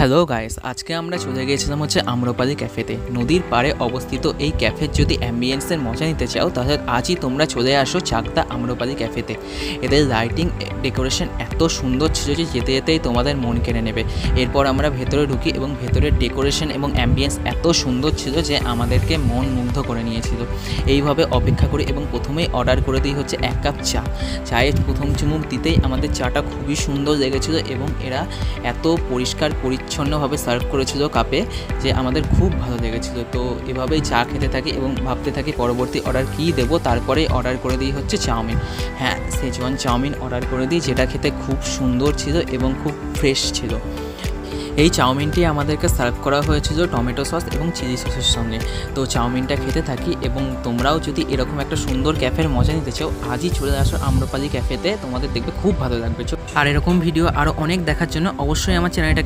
Hello guys, আজকে আমরা চলে গিয়েছিলাম আম্রপালি ক্যাফেতে। নদীর পাড়ে অবস্থিত এই ক্যাফের যদি অ্যাম্বিয়েন্সের মজা নিতে চাও তাহলে আজই তোমরা চলে আসো চাকদা আম্রপালি ক্যাফেতে। এদের লাইটিং ডেকোরেশন এত সুন্দর ছিল যে যেতে যেতেই তোমাদের মন কেড়ে নেবে। এরপর আমরা ভেতরে ঢুকি এবং ভেতরের ডেকোরেশন এবং অ্যাম্বিয়েন্স এত সুন্দর ছিল যে আমাদেরকে মন মুগ্ধ করে নিয়েছিল। এইভাবে অপেক্ষা করি এবং প্রথমেই অর্ডার করে দিই এক কাপ চা। চায়ের প্রথম চুমুক দিতেই আমাদের চাটা খুবই সুন্দর লেগেছিলো এবং এরা এত পরিষ্কার পরিচ্ছন্নভাবে সার্ভ করেছিল কাপে যে আমাদের খুব ভালো লেগেছিলো। তো এভাবেই চা খেতে থাকি এবং ভাবতে থাকি পরবর্তী অর্ডার কী দেবো। তারপরেই অর্ডার করে দিই চাউমিন। হ্যাঁ, সেজওয়ান চাউমিন অর্ডার করে দিই, যেটা খেতে খুব সুন্দর ছিল এবং খুব ফ্রেশ ছিল। এই চাউমিনটি আমাদেরকে সার্ভ করা হয়েছিল টমেটো সস এবং চিলি সসের সঙ্গে। তো চাউমিনটা খেতে থাকি এবং তোমরাও যদি এরকম একটা সুন্দর ক্যাফের মজা নিতে চাও আজই চলে আসো আম্রপালি ক্যাফেতে, তোমাদের দেখবে খুব ভালো লাগবে। আর এরকম ভিডিও আরও অনেক দেখার জন্য অবশ্যই আমার চ্যানেলটাকে